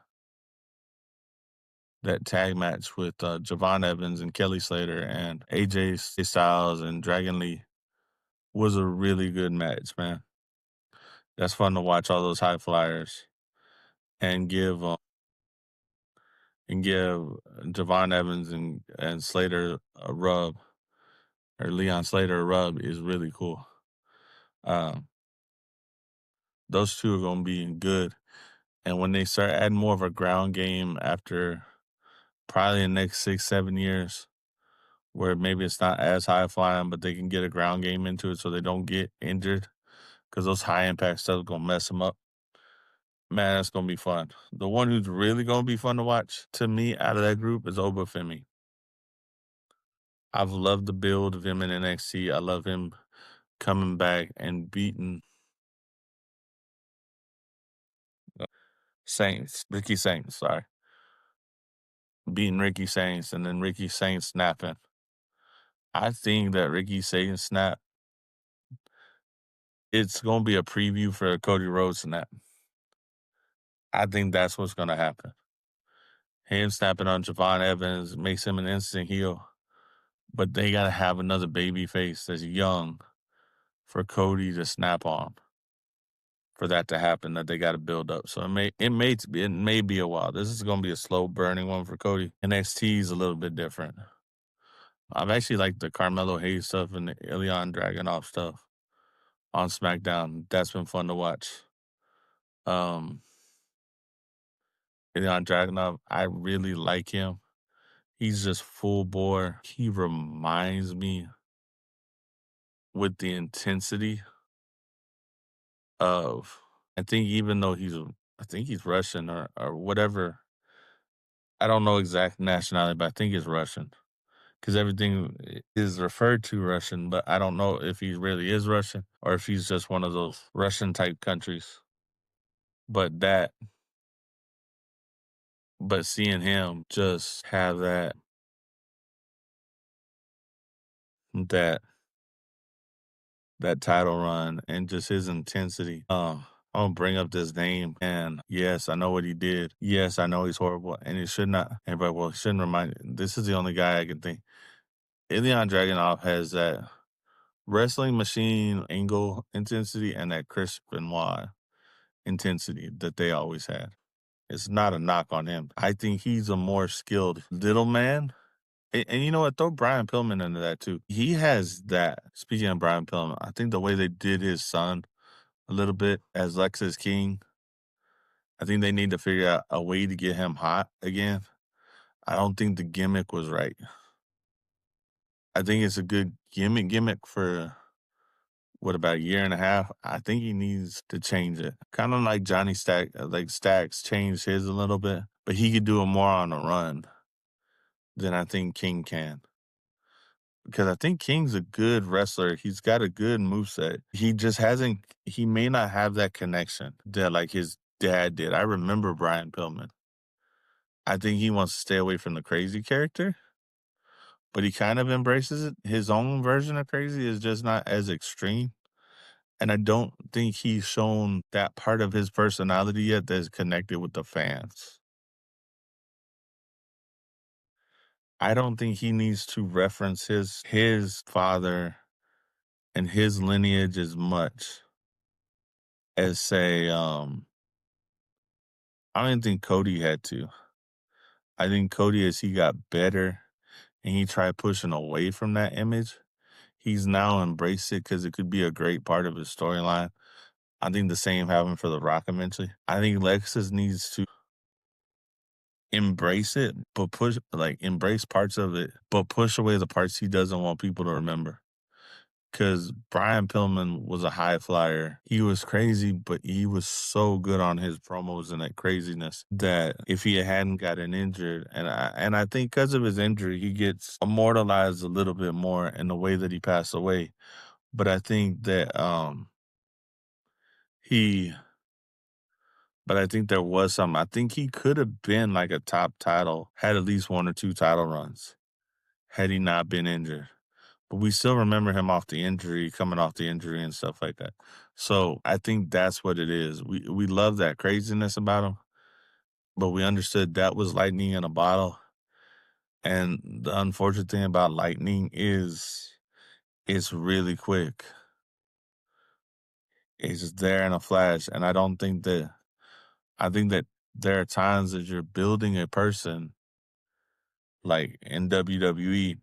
That tag match with Javon Evans and Kelly Slater and AJ Styles and Dragon Lee was a really good match, man. That's fun to watch all those high flyers and give Javon Evans and Slater a rub, or Leon Slater a rub, is really cool. Those two are going to be good. And when they start adding more of a ground game after probably the next 6-7 years, where maybe it's not as high flying, but they can get a ground game into it so they don't get injured, because those high impact stuff is going to mess them up. Man, that's going to be fun. The one who's really going to be fun to watch, to me, out of that group is Obafemi. I've loved the build of him in NXT. I love him coming back and beating Ricky Saints, sorry. Beating Ricky Saints and then Ricky Saints snapping. I think that Ricky Saints snap, it's going to be a preview for Cody Rhodes snap. I think that's what's going to happen. Him snapping on Javon Evans makes him an instant heel. But they got to have another baby face that's young for Cody to snap on, for that to happen, that they got to build up. So it may be a while. This is going to be a slow burning one for Cody. NXT is a little bit different. I've actually liked the Carmelo Hayes stuff and the Ilya Dragunov stuff on SmackDown. That's been fun to watch. Ilya Dragunov, I really like him. He's just full bore. He reminds me with the intensity of, I think even though I think he's Russian or whatever. I don't know exact nationality, but I think he's Russian because everything is referred to Russian, but I don't know if he really is Russian or if he's just one of those Russian type countries. But seeing him just have that title run and just his intensity. I'm gonna bring up this name, and yes, I know what he did. Yes, I know he's horrible, and it should not. Everybody, well, it shouldn't remind. This is the only guy I can think. Ilya Dragunov has that wrestling machine angle intensity and that Chris Benoit intensity that they always had. It's not a knock on him. I think he's a more skilled little man. And you know what? Throw Brian Pillman into that too. He has that. Speaking of Brian Pillman, I think the way they did his son a little bit as Lexus King, I think they need to figure out a way to get him hot again. I don't think the gimmick was right. I think it's a good gimmick for about a year and a half. I think he needs to change it. Kind of like Johnny Stacks changed his a little bit, but he could do it more on the run than I think King can. Because I think King's a good wrestler. He's got a good moveset. He may not have that connection that like his dad did. I remember Brian Pillman. I think he wants to stay away from the crazy character, but he kind of embraces it. His own version of crazy is just not as extreme. And I don't think he's shown that part of his personality yet that's connected with the fans. I don't think he needs to reference his father and his lineage as much as, say, I don't even think Cody had to. I think Cody, as he got better and he tried pushing away from that image, he's now embraced it because it could be a great part of his storyline. I think the same happened for The Rock eventually. I think Lexus needs to embrace it, but embrace parts of it, but push away the parts he doesn't want people to remember. Because Brian Pillman was a high flyer. He was crazy, but he was so good on his promos and that craziness that if he hadn't gotten injured, and I think because of his injury, he gets immortalized a little bit more in the way that he passed away. But I think that he, but I think there was some. I think he could have been like a top title, had at least one or two title runs, had he not been injured. But we still remember him off the injury, coming off the injury and stuff like that. So I think that's what it is. We love that craziness about him, but we understood that was lightning in a bottle. And the unfortunate thing about lightning is it's really quick. It's just there in a flash. And I think that there are times that you're building a person like in WWE.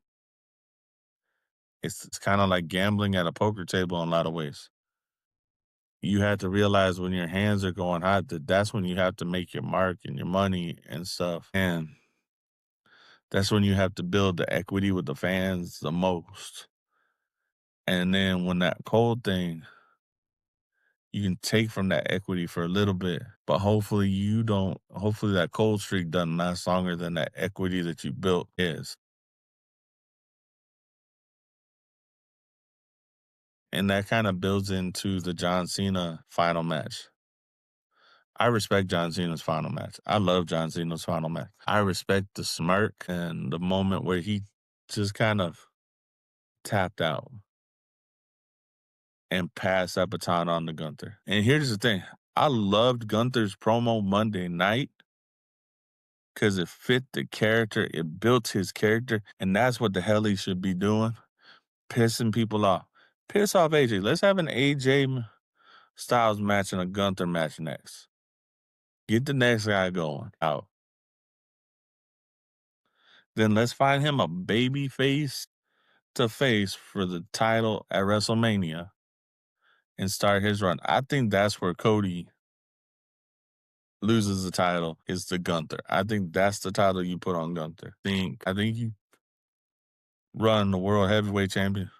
It's kind of like gambling at a poker table in a lot of ways. You have to realize when your hands are going hot that that's when you have to make your mark and your money and stuff. And that's when you have to build the equity with the fans the most. And then when that cold thing, you can take from that equity for a little bit, but hopefully that cold streak doesn't last longer than that equity that you built is. And that kind of builds into the John Cena final match. I respect John Cena's final match. I love John Cena's final match. I respect the smirk and the moment where he just kind of tapped out and passed that baton on to Gunther. And here's the thing. I loved Gunther's promo Monday night because it fit the character. It built his character. And that's what the hell he should be doing. Pissing people off. Piss off AJ. Let's have an AJ Styles match and a Gunther match next. Get the next guy going out. Then let's find him a baby face to face for the title at WrestleMania and start his run. I think that's where Cody loses the title is to Gunther. I think that's the title you put on Gunther. I think you run the World Heavyweight Champion.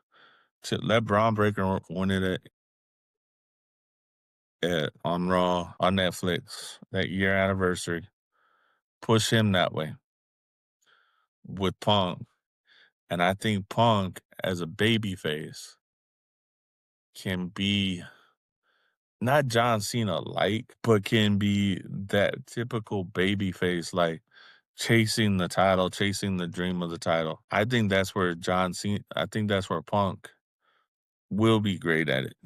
Let Braun Breaker win it on Raw, on Netflix, that year anniversary. Push him that way with Punk. And I think Punk, as a baby face, can be not John Cena like, but can be that typical baby face, like chasing the title, chasing the dream of the title. I think that's where I think that's where Punk will be great at it.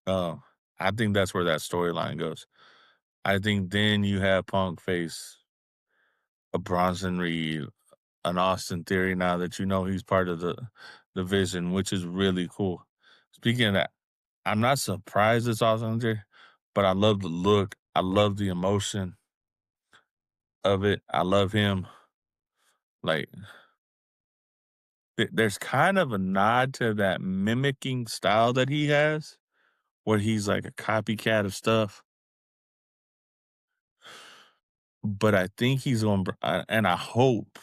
I think that's where that storyline goes. I think then you have Punk face a Bronson Reed, an Austin Theory now that you know he's part of the division, which is really cool. Speaking of that, I'm not surprised it's Austin Theory, but I love the look. I love the emotion of it. I love him. Like, there's kind of a nod to that mimicking style that he has, where he's like a copycat of stuff. But I think he's going, and I hope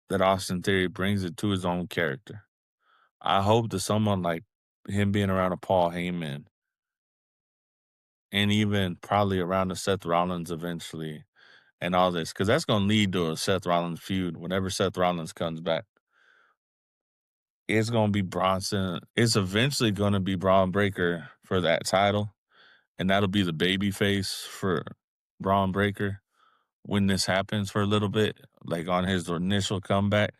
that Austin Theory brings it to his own character. I hope that someone like him being around a Paul Heyman and even probably around a Seth Rollins eventually and all this, because that's going to lead to a Seth Rollins feud whenever Seth Rollins comes back. It's going to be Bronson. It's eventually going to be Braun Breaker for that title, and that'll be the baby face for Braun Breaker when this happens for a little bit, like on his initial comeback.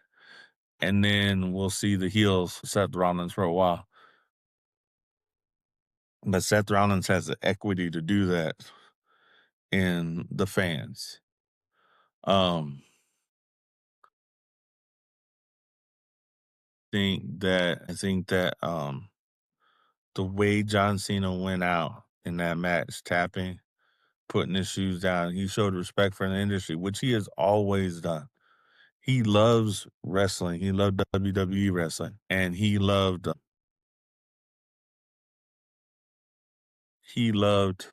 And then we'll see the heels Seth Rollins for a while. But Seth Rollins has the equity to do that in the fans. I think that the way John Cena went out in that match, tapping, putting his shoes down, he showed respect for the industry, which he has always done. He loves wrestling. He loved WWE wrestling, and he loved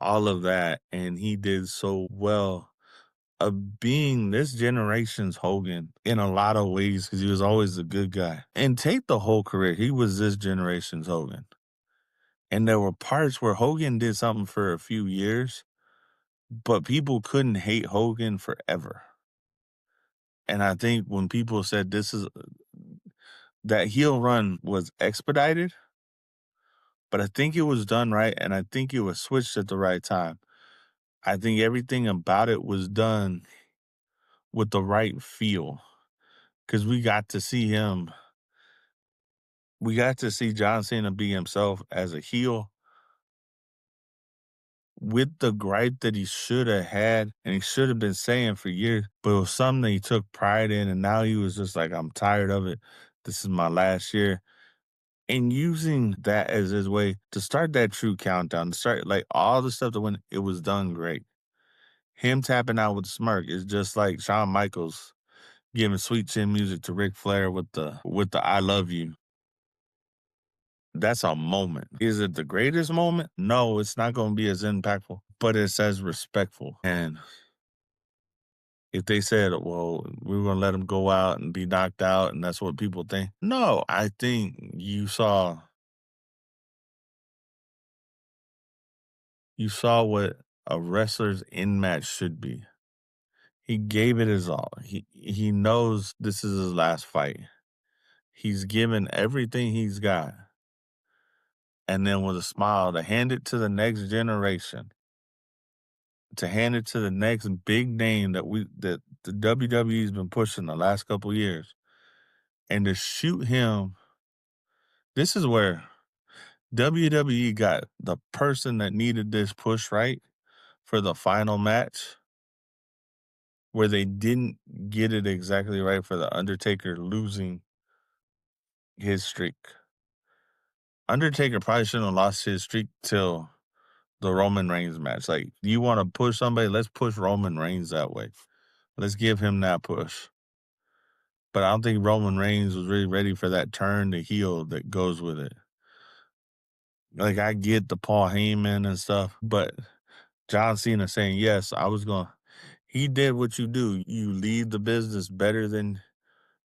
all of that, and he did so well of being this generation's Hogan in a lot of ways because he was always a good guy. And take the whole career, he was this generation's Hogan. And there were parts where Hogan did something for a few years, but people couldn't hate Hogan forever. And I think when people said that heel run was expedited, but I think it was done right, and I think it was switched at the right time. I think everything about it was done with the right feel because we got to see John Cena be himself as a heel with the gripe that he should have had and he should have been saying for years, but it was something that he took pride in, and now he was just like, I'm tired of it. This is my last year. And using that as his way to start that true countdown, to start like all the stuff that when it was done great. Him tapping out with a smirk is just like Shawn Michaels giving sweet chin music to Ric Flair with the I love you. That's a moment. Is it the greatest moment? No, it's not going to be as impactful, but it's as respectful. And if they said, well, we were going to let him go out and be knocked out, and that's what people think. No, I think you saw what a wrestler's in match should be. He gave it his all. He knows this is his last fight. He's given everything he's got. And then with a smile to hand it to the next generation, to hand it to the next big name that the WWE's been pushing the last couple years, and to shoot him. This is where WWE got the person that needed this push right for the final match, where they didn't get it exactly right for the Undertaker losing his streak. Undertaker probably shouldn't have lost his streak till the Roman Reigns match. Like, you want to push somebody? Let's push Roman Reigns that way. Let's give him that push. But I don't think Roman Reigns was really ready for that turn to heel that goes with it. Like, I get the Paul Heyman and stuff, but John Cena saying, yes, he did what you do. You lead the business better than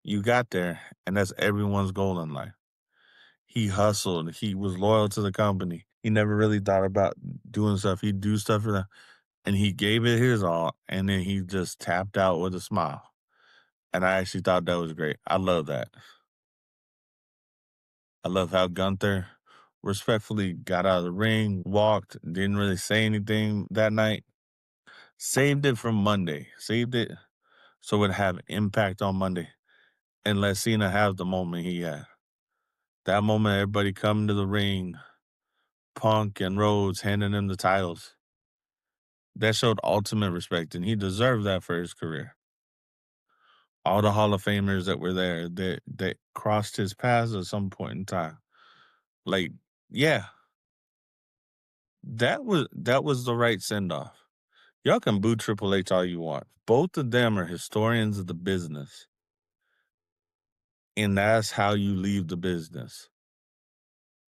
you got there. And that's everyone's goal in life. He hustled. He was loyal to the company. He never really thought about doing stuff. He'd do stuff for them. And he gave it his all. And then he just tapped out with a smile. And I actually thought that was great. I love that. I love how Gunther respectfully got out of the ring, walked, didn't really say anything that night. Saved it from Monday. Saved it so it would have impact on Monday. And let Cena have the moment he had. That moment, everybody coming to the ring, Punk and Rhodes handing him the titles. That showed ultimate respect, and he deserved that for his career. All the Hall of Famers that were there that crossed his paths at some point in time. Like, yeah, that was the right send off. Y'all can boo Triple H all you want. Both of them are historians of the business. And that's how you leave the business.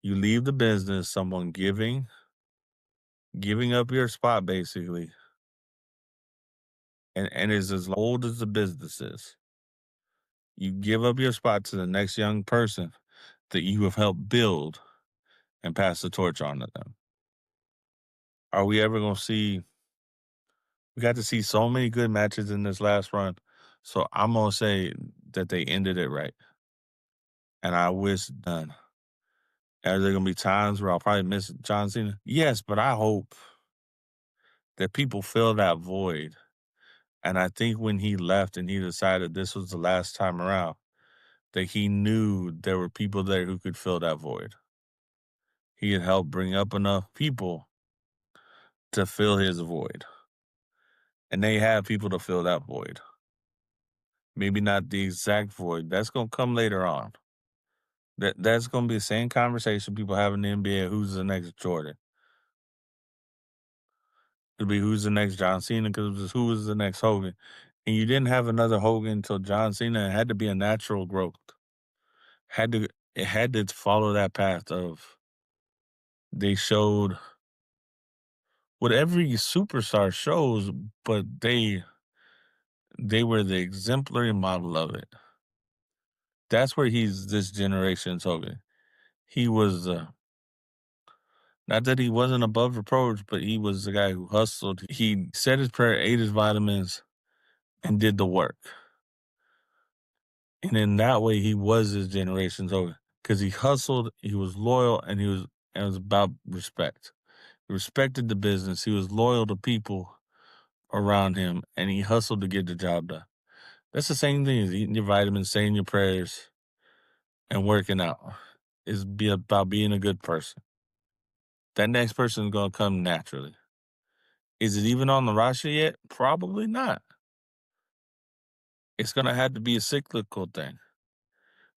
You leave the business, someone giving up your spot basically, and is as old as the business is. You give up your spot to the next young person that you have helped build and pass the torch on to them. Are we ever going to see? We got to see so many good matches in this last run. So I'm going to say that they ended it right. And I wish done. Are there going to be times where I'll probably miss John Cena? Yes, but I hope that people fill that void. And I think when he left and he decided this was the last time around, that he knew there were people there who could fill that void. He had helped bring up enough people to fill his void. And they have people to fill that void. Maybe not the exact void. That's going to come later on. That's going to be the same conversation people have in the NBA. Who's the next Jordan? It'll be who's the next John Cena because it was who was the next Hogan. And you didn't have another Hogan until John Cena. It had to be a natural growth. It had to follow that path of they showed what every superstar shows, but they They were the exemplary model of it. That's where he's this generation's Hogan. He was not that he wasn't above reproach, but he was the guy who hustled. He said his prayer, ate his vitamins, and did the work. And in that way, he was his generation's Hogan because he hustled, he was loyal, and it was about respect. He respected the business. He was loyal to people around him, and he hustled to get the job done. That's the same thing as eating your vitamins, saying your prayers, and working out. Is be about being a good person. That next person is gonna come naturally. Is it even on the roster yet? Probably not. It's gonna have to be a cyclical thing.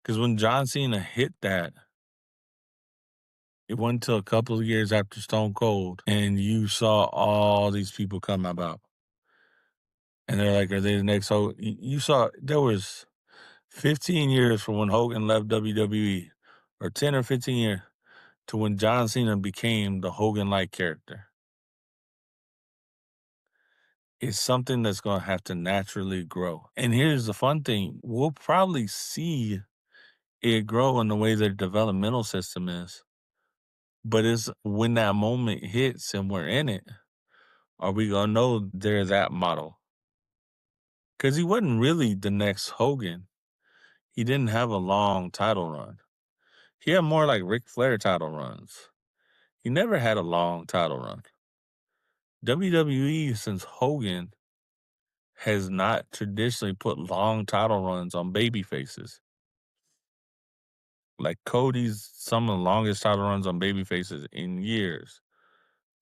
Because when John Cena hit that, it wasn't until a couple of years after Stone Cold, and you saw all these people come about. And they're like, are they the next Hogan? You saw there was 15 years from when Hogan left WWE, or 10 or 15 years, to when John Cena became the Hogan-like character. It's something that's going to have to naturally grow. And here's the fun thing. We'll probably see it grow in the way their developmental system is. But it's when that moment hits and we're in it, are we going to know they're that model? Because he wasn't really the next Hogan. He didn't have a long title run. He had more like Ric Flair title runs. He never had a long title run. WWE, since Hogan, has not traditionally put long title runs on baby faces. Like Cody's some of the longest title runs on baby faces in years.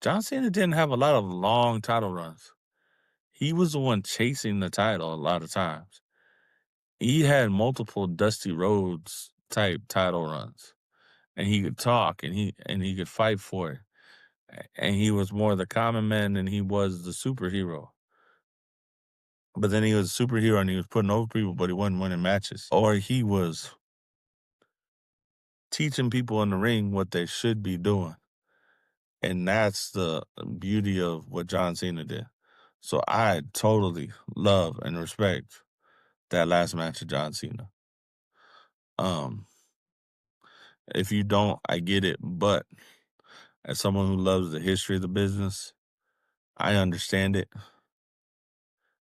John Cena didn't have a lot of long title runs. He was the one chasing the title a lot of times. He had multiple Dusty Rhodes type title runs. And he could talk and he could fight for it. And he was more the common man than he was the superhero. But then he was a superhero and he was putting over people, but he wasn't winning matches. Or he was teaching people in the ring what they should be doing. And that's the beauty of what John Cena did. So I totally love and respect that last match of John Cena. If you don't, I get it. But as someone who loves the history of the business, I understand it.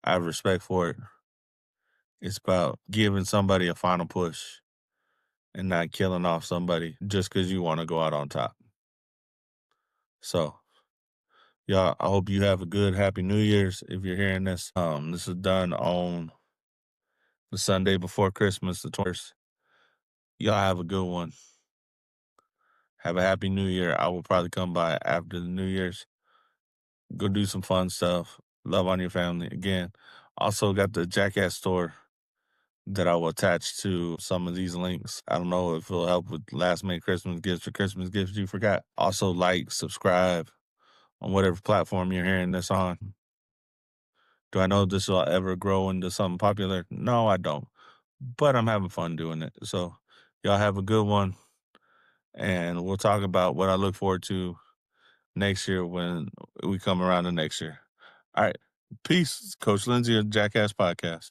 I have respect for it. It's about giving somebody a final push and not killing off somebody just because you want to go out on top. So, y'all, I hope you have a good, happy New Year's if you're hearing this. This is done on the Sunday before Christmas, the 21st. Y'all have a good one. Have a happy New Year. I will probably come by after the New Year's. Go do some fun stuff. Love on your family. Again, also got the Jackass store that I will attach to some of these links. I don't know if it'll help with last minute Christmas gifts or Christmas gifts you forgot. Also, like, subscribe on whatever platform you're hearing this on. Do I know this will ever grow into something popular? No, I don't. But I'm having fun doing it. So, y'all have a good one. And we'll talk about what I look forward to next year when we come around to next year. All right. Peace. Coach Lindsay of Jackass Podcast.